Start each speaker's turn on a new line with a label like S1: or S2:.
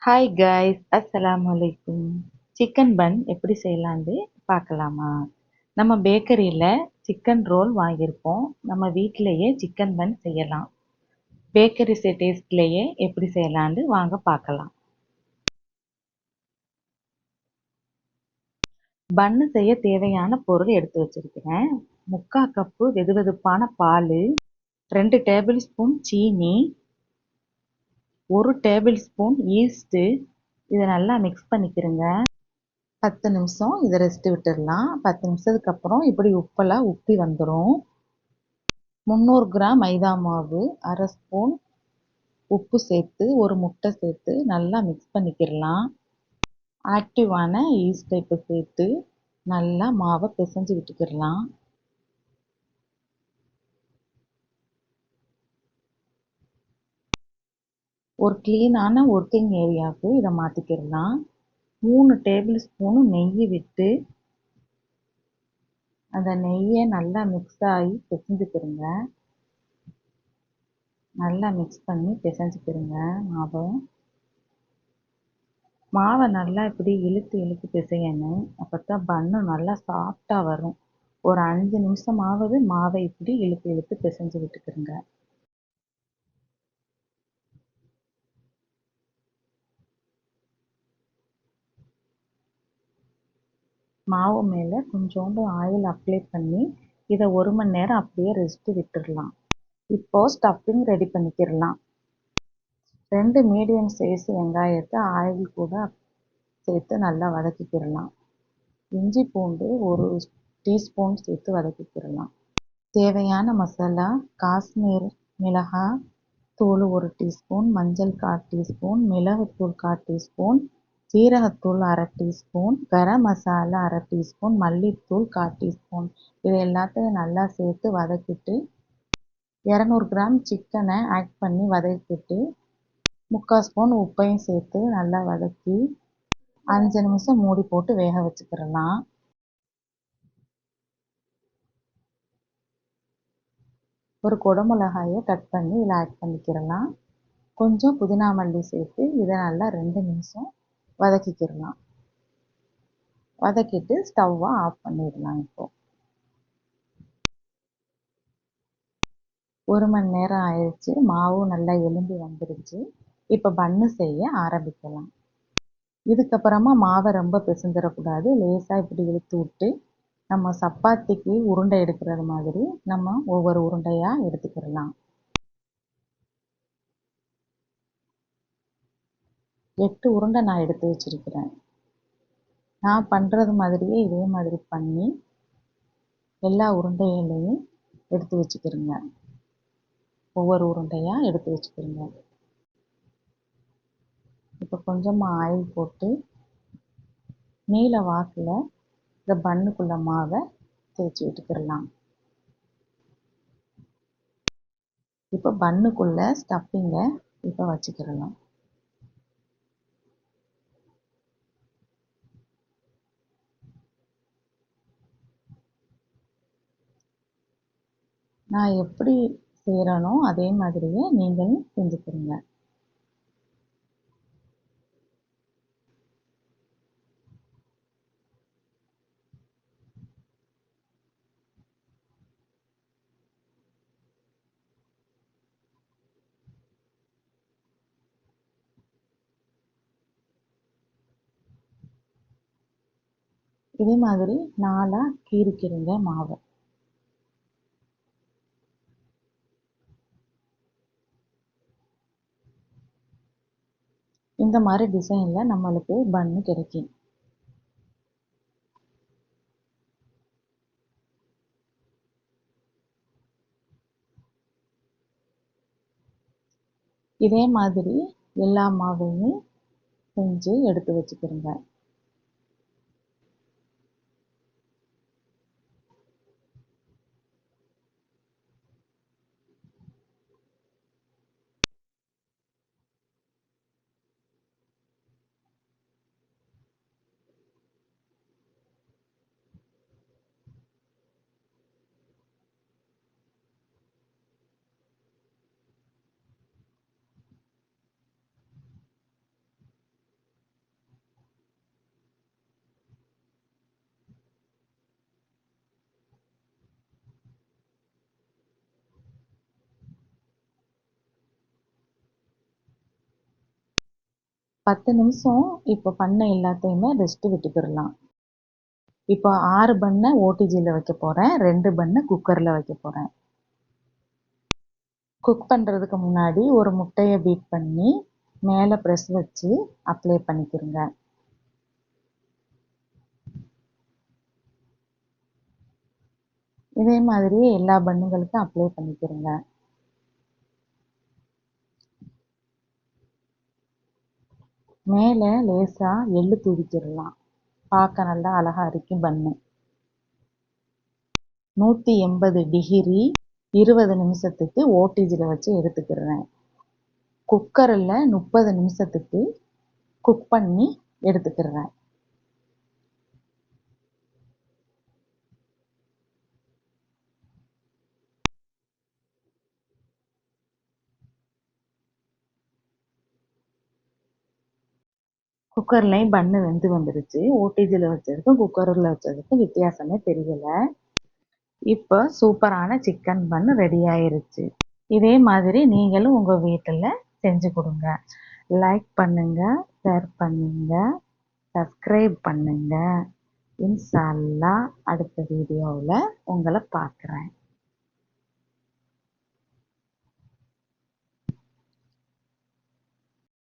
S1: Hi guys, அஸ்ஸலாமு அலைக்கும். Chicken பன் எப்படி செய்யலான்னு பார்க்கலாமா? நம்ம பேக்கரியில் சிக்கன் ரோல் வாங்கியிருப்போம். நம்ம வீட்டிலேயே சிக்கன் பன் செய்யலாம். பேக்கரி டேஸ்ட்லேயே எப்படி செய்யலான்னு வாங்க பார்க்கலாம். பன்னு செய்ய தேவையான பொருள் எடுத்து வச்சிருக்கிறேன். 3/4 கப்பு வெதுவெதுப்பான பால், 2 டேபிள் ஸ்பூன் சீனி, 1 டேபிள் ஸ்பூன் ஈஸ்ட்டு. இதை நல்லா மிக்ஸ் பண்ணிக்கிறேங்க. 10 நிமிஷம் இதை ரெஸ்ட் விட்டுடலாம். 10 நிமிஷத்துக்கு அப்புறம் இப்படி உப்பெல்லாம் உப்பி வந்துடும். 300 கிராம் மைதா மாவு, 1/2 ஸ்பூன் உப்பு சேர்த்து, ஒரு முட்டை சேர்த்து நல்லா மிக்ஸ் பண்ணிக்கிடலாம். ஆக்டிவான ஈஸ்ட்டை இப்போ சேர்த்து நல்லா மாவை பிசைஞ்சு விட்டுக்கிடலாம். ஒரு க்ளீனான ஒர்க்கிங் ஏரியாவுக்கு இதை மாற்றிக்கிடலாம். 3 டேபிள் ஸ்பூனு நெய் விட்டு அந்த நெய்யை நல்லா மிக்ஸ் ஆகி பிசைஞ்சுக்கிடுங்க. நல்லா மிக்ஸ் பண்ணி பிசைஞ்சுக்கிடுங்க மாவை நல்லா இப்படி இழுத்து இழுத்து பிசையணும். அப்போ தான் பன்னு நல்லா சாஃப்டாக வரும். ஒரு 5 நிமிஷமாவது மாவை இப்படி இழுத்து இழுத்து பிசைஞ்சு விட்டுக்கிடுங்க. மாவு மேலே கொஞ்சோண்டு ஆயில் அப்ளை பண்ணி இதை 1 மணி நேரம் அப்படியே ரெஸ்ட் விட்டுடலாம். இப்போது ஸ்டஃபிங் ரெடி பண்ணிக்கிடலாம். 2 மீடியம் சைஸ் வெங்காயத்தை ஆயில் கூட சேர்த்து நல்லா வதக்கிக்கிடலாம். இஞ்சி பூண்டு 1 டீஸ்பூன் சேர்த்து வதக்கிக்கிடலாம். தேவையான மசாலா: காஷ்மீர் மிளகாய் தூள் 1 டீஸ்பூன், மஞ்சள் 1/4 டீஸ்பூன், மிளகுத்தூள் 1/4 டீஸ்பூன், சீரகத்தூள் 1/2 டீஸ்பூன், கரம் மசாலா 1/2 டீஸ்பூன், மல்லித்தூள் 1/4 டீஸ்பூன். இது எல்லாத்தையும் நல்லா சேர்த்து வதக்கிட்டு 200 கிராம் சிக்கனை ஆட் பண்ணி வதக்கிட்டு 3/4 ஸ்பூன் உப்பையும் சேர்த்து நல்லா வதக்கி 5 நிமிஷம் மூடி போட்டு வேக வச்சுக்கிடலாம். ஒரு குடமிளகாயை கட் பண்ணி இதில் ஆட் பண்ணிக்கிடலாம். கொஞ்சம் புதினா மல்லி சேர்த்து இதை நல்லா 2 நிமிஷம் வதக்கிக்கிடலாம். வதக்கிட்டு ஸ்டவ்வை ஆஃப் பண்ணிடலாம். இப்போது 1 மணி நேரம் ஆயிடுச்சு. மாவு நல்லா எலும்பி வந்துருச்சு. இப்போ பன்னு செய்ய ஆரம்பிக்கலாம். இதுக்கப்புறமா மாவை ரொம்ப பிசைஞ்சிடக்கூடாது. லேசாக இப்படி இழுத்து விட்டு நம்ம சப்பாத்திக்கு உருண்டை எடுக்கிறது மாதிரி நம்ம ஒவ்வொரு உருண்டையாக எடுத்துக்கிடலாம். 8 உருண்டை நான் எடுத்து வச்சிருக்கிறேன். நான் பண்ணுறது மாதிரியே இதே மாதிரி பண்ணி எல்லா உருண்டைகளையும் எடுத்து வச்சுக்கிடுங்க. ஒவ்வொரு உருண்டையாக எடுத்து வச்சுக்கிடுங்க. இப்போ கொஞ்சமாக ஆயில் போட்டு நீல வாக்கில் இந்த பன்னுக்குள்ள மாவை தேய்ச்சி விட்டுக்கிடலாம். இப்போ பன்னுக்குள்ள ஸ்டஃபிங்கை இப்போ வச்சுக்கிடலாம். நான் எப்படி செய்கிறேனோ அதே மாதிரியே நீங்களும் செஞ்சுக்கிடுங்க. இதே மாதிரி 4ஆக கீறிக்கிடுங்க மாவை. இந்த மாதிரி டிசைனில் நம்மளுக்கு பன்னு கிடைக்கும். இதே மாதிரி எல்லா மாவையும் செஞ்சு எடுத்து வச்சுக்கிடுங்க. 10 நிமிஷம் இப்போ பண்ண எல்லாத்தையுமே ரெஸ்ட் விட்டுக்கிடலாம். இப்போ 6 பண்ணை ஓடிஜியில் வைக்க போகிறேன். 2 பண்ணை குக்கரில் வைக்க போகிறேன். குக் பண்ணுறதுக்கு முன்னாடி ஒரு முட்டையை பீட் பண்ணி மேலே ப்ரெஸ் வச்சு அப்ளை பண்ணிக்கிறங்க. இதே மாதிரியே எல்லா பண்ணுங்களுக்கும் அப்ளை பண்ணிக்கிறங்க. மேலே லேசாக எள்ளு தூவிக்கிடலாம். பார்க்க நல்லா அழகாக இருக்கும் பண்ணு. 180 டிகிரி 20 நிமிஷத்துக்கு ஓடிஜியில் வச்சு எடுத்துக்கிறேன். குக்கரில் 30 நிமிஷத்துக்கு குக் பண்ணி எடுத்துக்கிறேன். குக்கர்லையும் பண்ணு வெந்து வந்துருச்சு. ஓடிஜியில் வச்சதுக்கும் குக்கரில் வச்சதுக்கும் வித்தியாசமே தெரியலை. இப்போ சூப்பரான சிக்கன் பன் ரெடி ஆயிருச்சு. இதே மாதிரி நீங்களும் உங்கள் வீட்டில் செஞ்சு கொடுங்க. லைக் பண்ணுங்க, ஷேர் பண்ணுங்க, சப்ஸ்கிரைப் பண்ணுங்க. இன்ஷா அல்லாஹ் அடுத்த வீடியோவில் உங்களை பார்க்குறேன்.